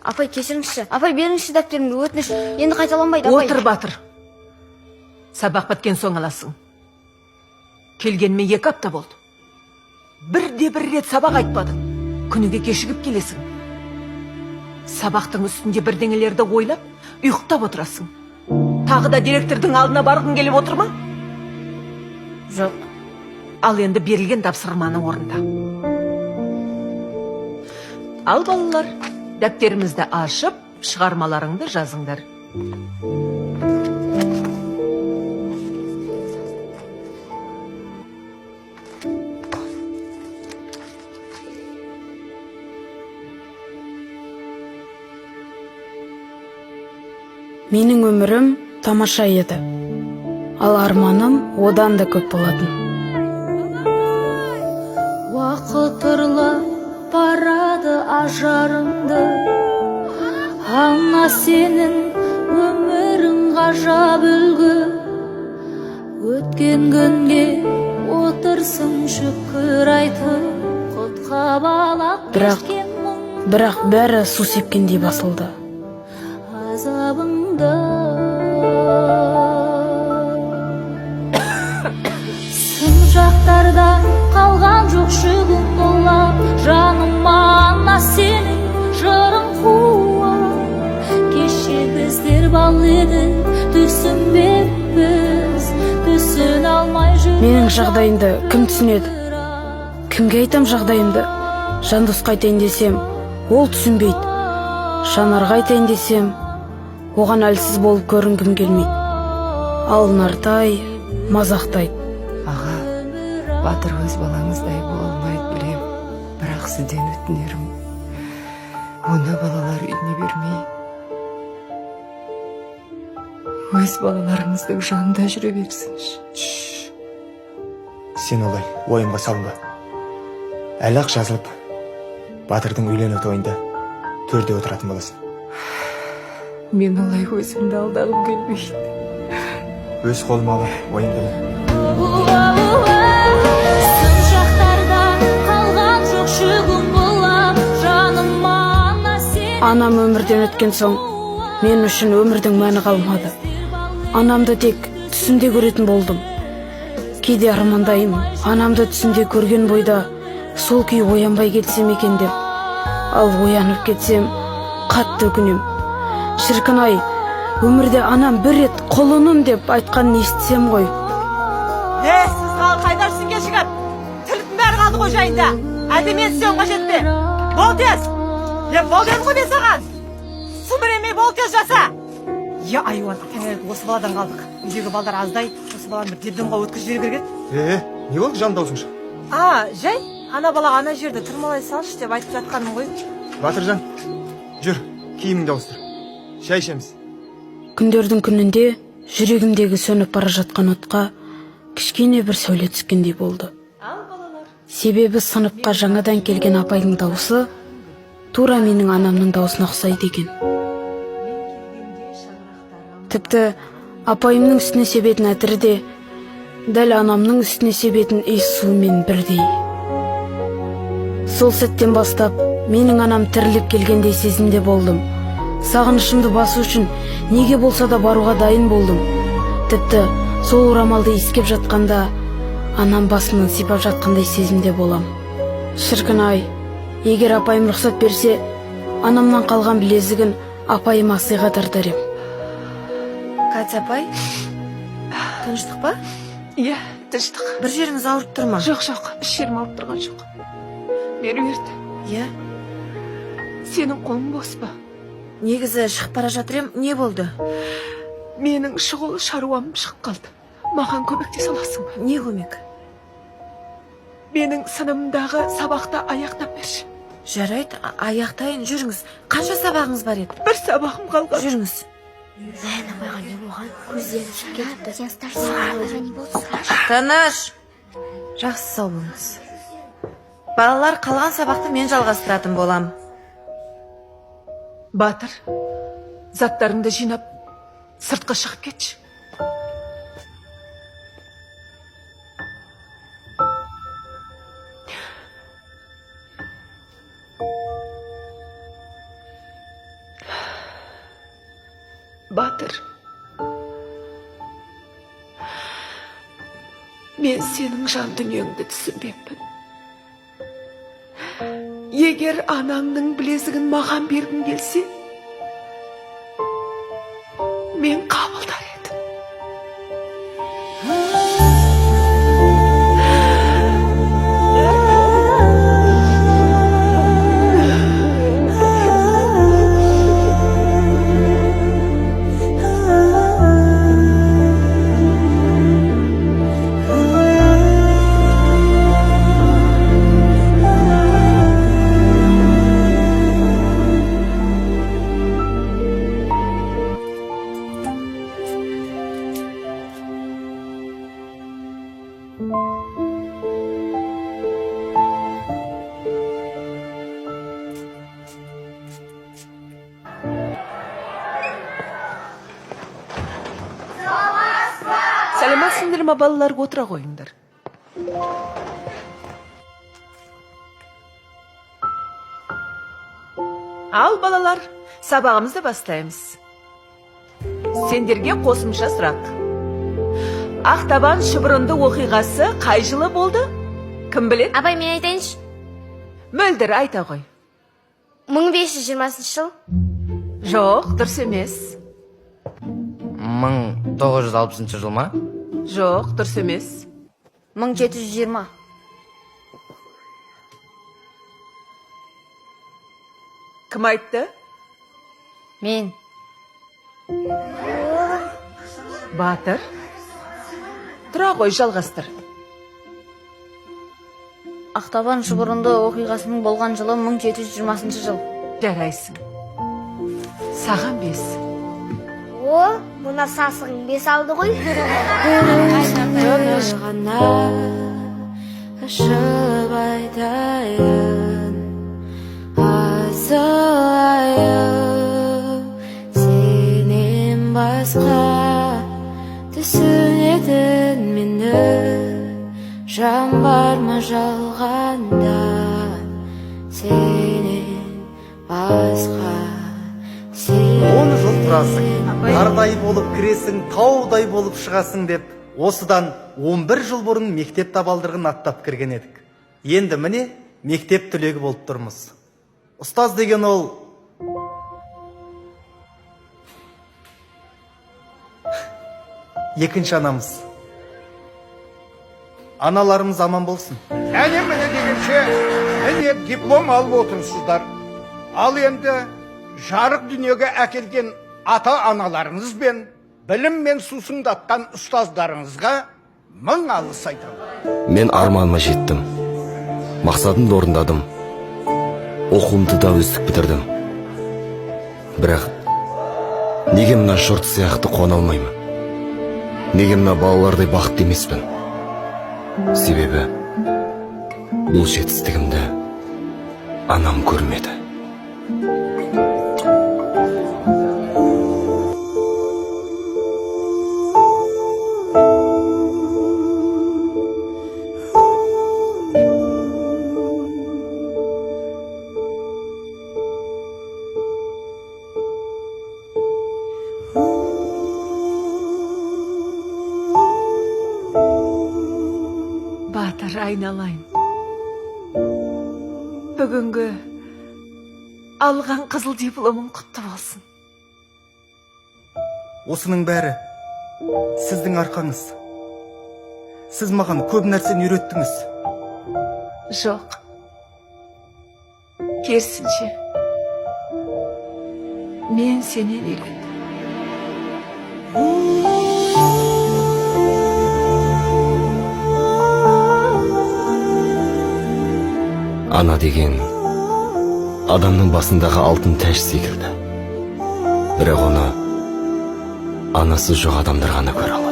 Апай, кешіріңізші. Апай, беріңізші дәптерімді, өтініш. Енді қайталанбайды, апай. Отыр, Батыр. Сабақ біткен соң аласың. Келгеніме 2 апта болды. Бір рет сабақ айтпадың. Күніге кешігіп келесің. Сабақтың үстінде бірдеңелерді ойлап, ұйықтап отырасың. Тағы да директордың алдына барғың келіп отыр ма? Жоқ. Ал енді берілген тапсырманы орында. Ал балалар, дәптерімізді ашып, шығармаларыңды жазыңдар. Менің өмірім тамаша еді. Ал арманым одан да көп болатын. Уақыт ұрлап барады ажарымды, аңа сенің өмірің ғажап үлгі. Өткен күнге отырсың шүкір айтып, құтқа балақ кешкен мұң Бірақ бәрі су сепкендей басылды. азабыңды. Сын жақтарда қалған жоқ шүгін болап, жаныма ана сенің жырың қуат. Кеше біздер бал еді, түсінбеппіз, түсін алмай жүрек. Менің жағдайымды кім түсінеді? Кімге айтам жағдайымды? Жандосқа айтайын десем, ол түсінбейді. Жанарға айтайын десем, оған әлсіз болып көрінгім келмейді. Ал Нартай мазақтайды. Аға, Батыр өз балаңыздай бола алмайды білем. Бірақ сізден өтінерім, оны балалар үйіне бермей, өз балаларыңыздың жанында жүре берсінші. Сен олай ойынға салынба. Әлі ақ жазылып, Батырдың үйлену тойында төрде отыратын боласың. Мен олай өзімді алдағым келмейді. Өз қолыма ала, ойындымын. Сын жақтарда қалған жоқ шүгін болап, жаныма ана сенің. Анам өмірден өткен соң, мен үшін өмірдің мәні қалмады. Анамды тек түсімде көретін болдым. Кейде армандаймын, анамды түсімде көрген бойда сол күй оянбай кетсем екен деп. Ал оянып кетсем, қатты өкінем. Шіркін-ай, өмірде анам бір рет құлыным деп айтқанын естісем ғой. Сіз қайдарсың кешігіп? Тіліктің бәрі қалды ғой жайында. Әдеме етсен қажет пе? Бол тез! Бол дедім ғой мен саған! Сүміремей бол тез жаса! Айуан, тәңірек осы баладан қалдық. Үйдегі балдар аздай, осы баланы бір детдомға өткізіп жібере берген. Не болды жан даусың шық? Жай, ана балаға ана жерді тұрмалай салшы деп айтып жатқаным ғой. Батыржан, жүр, киіміңді ауыстыр. Шай ішеміз. Күндердің күнінде жүрегімдегі сөніп бара жатқан отқа кішкене бір сәуле түскендей болды. Себебі сыныпқа жаңадан келген апайдың дауысы тура менің анамның даусына ұқсайды екен. Тіпті апайымның үстіне себетін әтірі де дәл анамның үстіне себетін иіс суымен бірдей. Сол сәттен бастап менің анам тіріліп келгендей сезімде болдым. Сағынышымды басу үшін неге болса да баруға дайын болдым. Тіпті сол орамалды иіскеп жатқанда анам басымнан сипап жатқандай сезімде болам. Шіркін-ай, егер апайым рұқсат берсе, анамнан қалған білезігін апайыма сыйға тартар ем. Катя апай, тыныштық па? Иә, тыныштық. Бір жеріңіз ауырып тұр ма? Жоқ, іш жерім ауырып тұрған жоқ. Меруерт, Иә, сенің қолың бос па? негізі шығып бара жатыр ем, не болды? Менің шұғыл шаруам шығып қалды. Маған көмектесе аласың ба? Не көмек? Менің сынымдағы сабақта аяқтап берші. Жарайды, аяқтайын, жүріңіз. Қанша сабағыңыз бар еді? Бір сабағым қалған. Жүріңіз. Тыныш. Жақсы сау болыңыз. Балалар, қалған сабақты мен жалғастыратын болам. Батыр, заттарыңды жинап, сыртқа шығып кетші. Батыр, мен сенің жан дүниеңді түсінбеппін. Егер анаңның білезігін маған бергің келсе, мен қабылдар едім. Сәлеметсіңдер ме, балалар, отыра қойыңдар. Ал, балалар, сабағымызды бастаймыз. Сендерге қосымша сұрақ. Ақтабан шұбырынды оқиғасы қай жылы болды? Кім білет? Абай, мен айтайыншы. Мөлдір, айта ғой. 1520 жыл. Жоқ, дұрыс емес. 1960 жыл ма? Жоқ, дұрыс емес. 1720. Кім айтты? Мен. Батыр. Тұра ғой, жалғастыр. Ақтабан шұбырынды оқиғасының болған жылы 1720 жыл. Жарайсың. Саған 5. О, бұна сасығың 5 алды ғой. ғана ашып айтайын, асылайын, сенен басқа түсінетін мені, жан бар ма жалғанда, сенен басқа. 10 жыл тұрасың, қардай болып кіресің, таудай болып шығасың деп, осыдан 11 жыл бұрын мектеп табалдырығын аттап кірген едік. Енді міне мектеп түлегі болып тұрмыз. Ұстаз деген ол екінші анамыз. Аналарымыз аман болсын. Әне міне дегенше, міне диплом алып отырсыздар. Ал енді жарық дүниеге әкелген ата-аналарыңыз бен білім мен сусындатқан ұстаздарыңызға мың алғыс айтамын. Мен арманыма жеттім. Мақсатымды орындадым. Оқуымды да үздік бітірдім. Бірақ неге мына жұрт сияқты қуана алмаймын? Неге мына балалардай бақытты емеспін? Себебі бұл жетістігімді анам көрмеді. Батыр, айналайын. Бүгінгі алған қызыл дипломың құтты болсын. Осының бәрі сіздің арқаңыз. Сіз маған көп нәрсені үйреттіңіз. Жоқ. Керісінше. Мен сенен үйрендім. Ана деген адамның басындағы алтын тәж секілді. Бірақ оны анасы жоқ адамдар ғана көре алады.